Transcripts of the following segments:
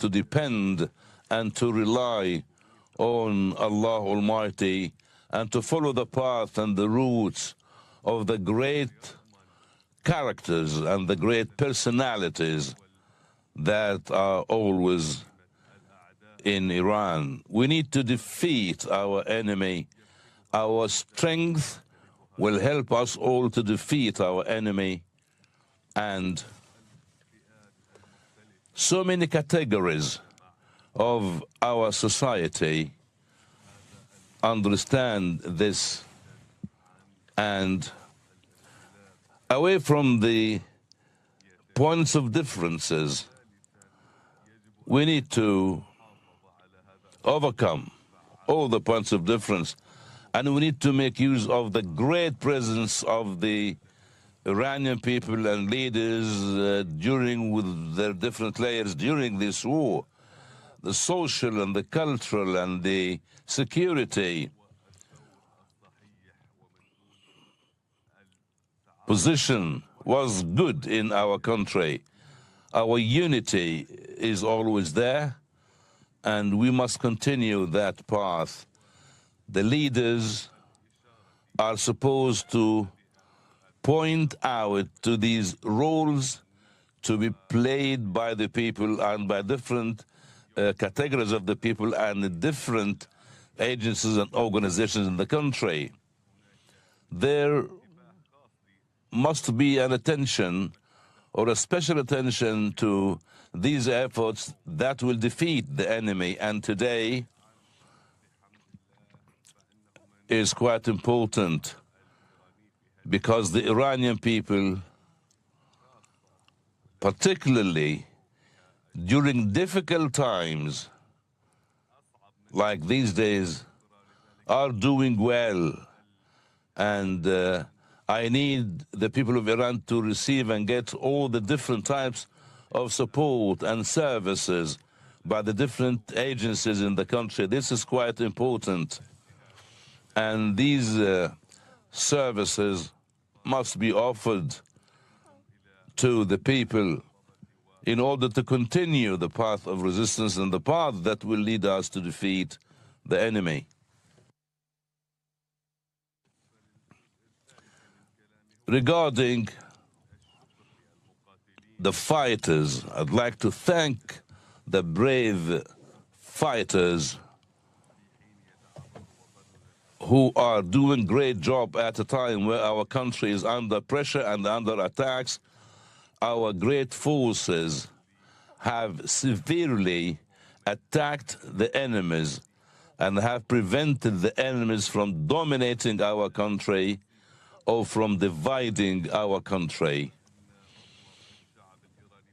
to depend and to rely on Allah Almighty and to follow the path and the roots of the great characters and the great personalities that are always in Iran. We need to defeat our enemy. Our strength will help us all to defeat our enemy. And so many categories of our society understand this, and away from the points of differences, we need to overcome all the points of difference, and we need to make use of the great presence of the Iranian people and leaders during with their different layers during this war. The social and the cultural and the security position was good in our country. Our unity is always there, and we must continue that path. The leaders are supposed to point out to these roles to be played by the people and by different categories of the people and the different agencies and organizations in the country. There must be an attention or a special attention to these efforts that will defeat the enemy, and today is quite important because the Iranian people, particularly during difficult times like these days, are doing well. And I need the people of Iran to receive and get all the different types of support and services by the different agencies in the country. This is quite important. And these services must be offered to the people in order to continue the path of resistance and the path that will lead us to defeat the enemy. Regarding the fighters, I'd like to thank the brave fighters who are doing a great job at a time where our country is under pressure and under attacks. Our great forces have severely attacked the enemies and have prevented the enemies from dominating our country or from dividing our country.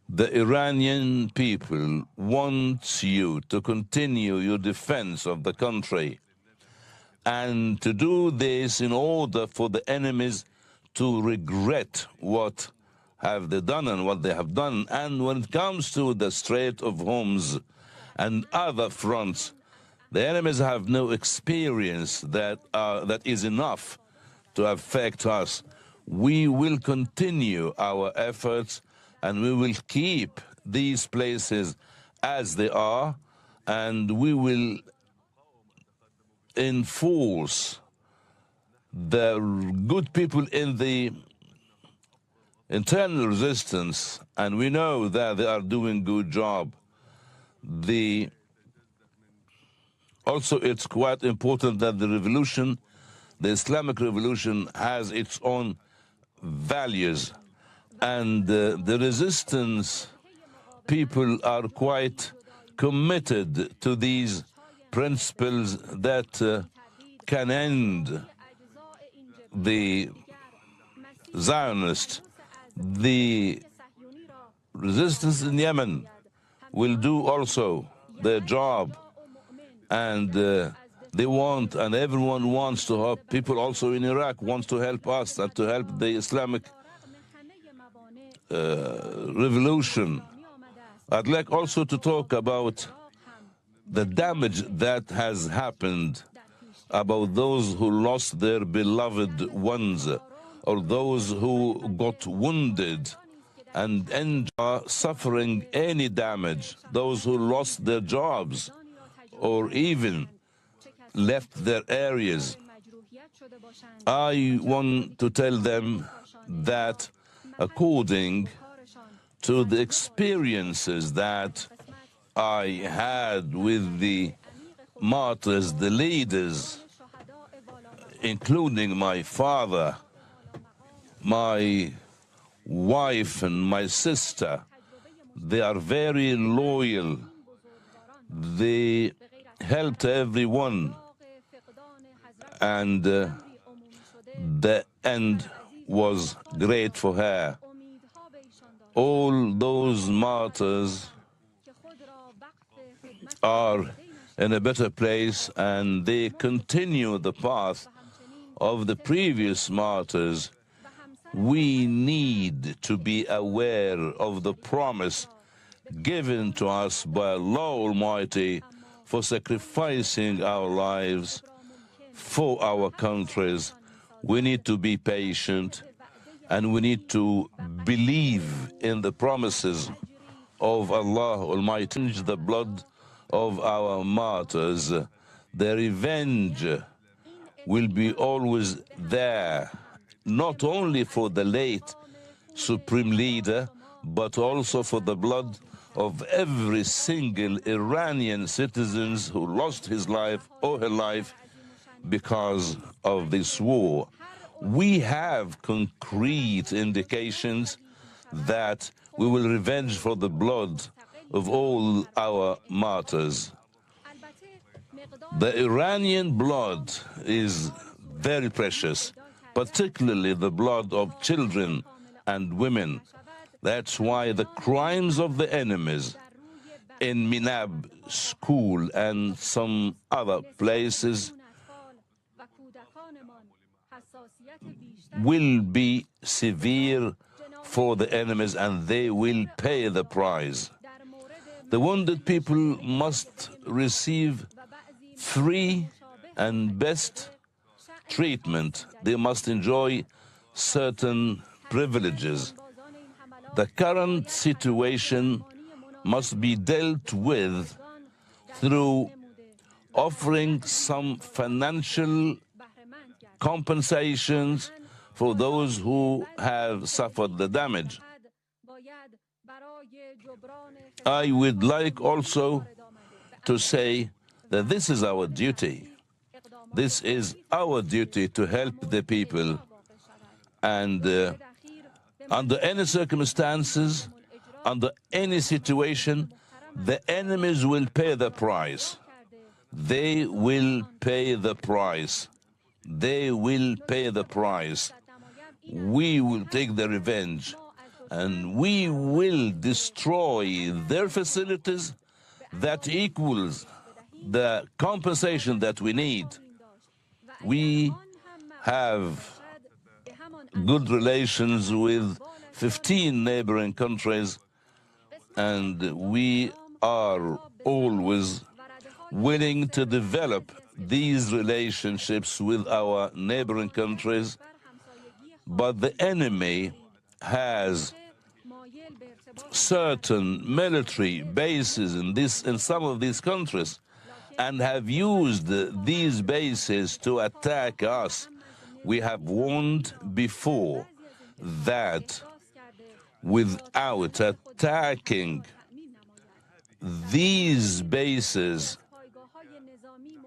The Iranian people want you to continue your defense of the country, and to do this in order for the enemies to regret what have they done and what they have done. And when it comes to the Strait of Hormuz and other fronts, the enemies have no experience that is enough to affect us. We will continue our efforts, and we will keep these places as they are, and we will enforce the good people in the internal resistance, and we know that they are doing a good job. Also, it's quite important that the revolution, the Islamic revolution, has its own values, and the resistance people are quite committed to these principles that can end the Zionists. The resistance in Yemen will do also their job, and they want, and everyone wants to help. People also in Iraq wants to help us and to help the Islamic revolution. I'd like also to talk about the damage that has happened, about those who lost their beloved ones, or those who got wounded and suffering any damage, those who lost their jobs or even left their areas. I want to tell them that according to the experiences that I had with the martyrs, the leaders, including my father, my wife, and my sister, they are very loyal. They helped everyone, and the end was great for her. All those martyrs are in a better place, and they continue the path of the previous martyrs. We need to be aware of the promise given to us by Allah Almighty for sacrificing our lives for our countries. We need to be patient, and we need to believe in the promises of Allah Almighty. The blood of our martyrs, the revenge will be always there, not only for the late Supreme Leader, but also for the blood of every single Iranian citizen who lost his life or her life because of this war. We have concrete indications that we will revenge for the blood of all our martyrs. The Iranian blood is very precious, particularly the blood of children and women. That's why the crimes of the enemies in Minab school and some other places will be severe for the enemies, and they will pay the price. The wounded people must receive free and best treatment. They must enjoy certain privileges. The current situation must be dealt with through offering some financial compensations for those who have suffered the damage. I would like also to say that this is our duty. This is our duty to help the people, and under any circumstances, under any situation, the enemies will pay the price. They will pay the price. They will pay the price. We will take the revenge, and we will destroy their facilities that equals the compensation that we need. We have good relations with 15 neighboring countries, and we are always willing to develop these relationships with our neighboring countries. But the enemy has certain military bases in some of these countries, and have used these bases to attack us. We have warned before that without attacking these bases,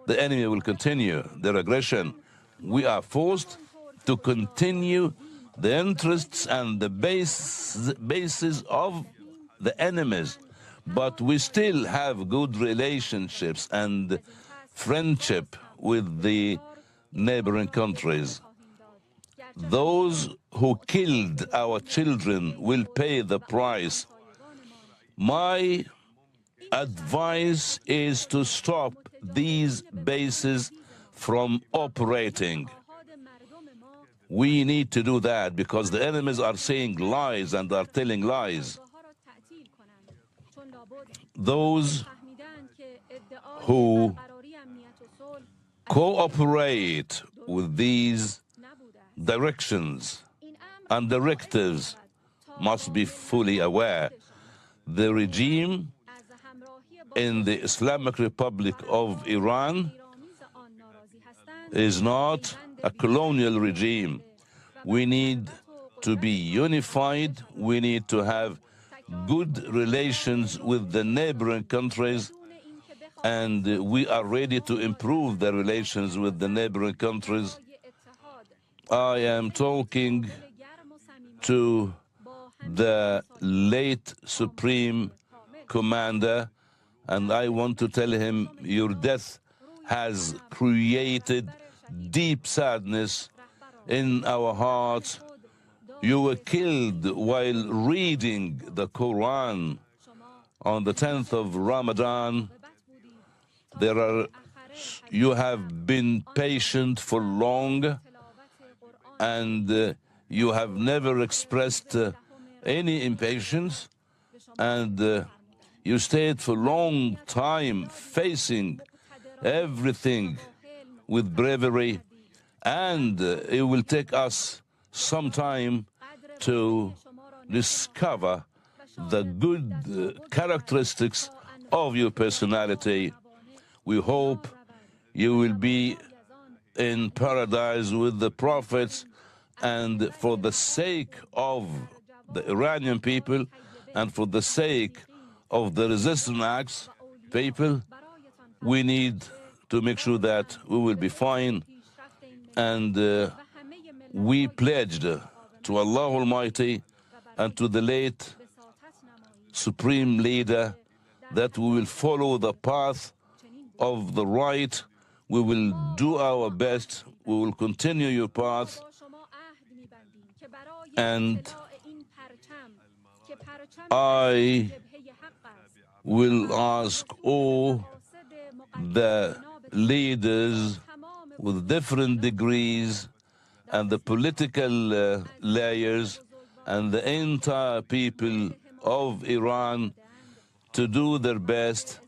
the enemy will continue their aggression. We are forced to continue the interests and the bases of the enemies, but we still have good relationships and friendship with the neighboring countries. Those who killed our children will pay the price. My advice is to stop these bases from operating. We need to do that because the enemies are saying lies and are telling lies. Those who cooperate with these directions and directives must be fully aware. The regime in the Islamic Republic of Iran is not a colonial regime. We need to be unified. We need to have good relations with the neighboring countries, and we are ready to improve the relations with the neighboring countries. I am talking to the late Supreme Commander, and I want to tell him your death has created deep sadness in our hearts. You were killed while reading the Quran on the 10th of Ramadan. You have been patient for long, and you have never expressed any impatience, and you stayed for a long time facing everything with bravery, and it will take us some time to discover the good characteristics of your personality. We hope you will be in paradise with the prophets, and for the sake of the Iranian people and for the sake of the resistance acts people, we need to make sure that we will be fine. And we pledged to Allah Almighty and to the late Supreme Leader that we will follow the path of the right. We will do our best. We will continue your path. And I will ask all the leaders with different degrees and the political layers and the entire people of Iran to do their best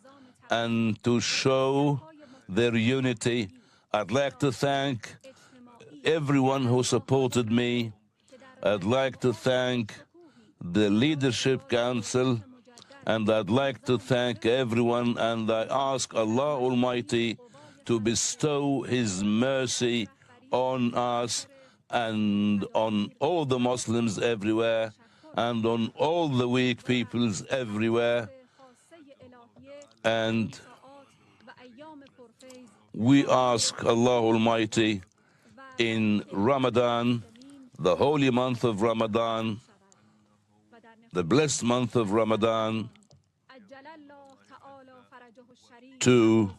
and to show their unity. I'd like to thank everyone who supported me. I'd like to thank the Leadership Council, and I'd like to thank everyone, and I ask Allah Almighty to bestow His mercy on us and on all the Muslims everywhere and on all the weak peoples everywhere. And we ask Allah Almighty in Ramadan, the holy month of Ramadan, the blessed month of Ramadan, to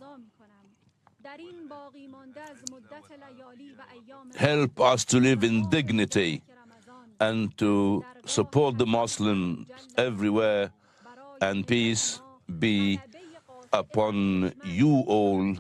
help us to live in dignity and to support the Muslims everywhere, and peace be upon you all.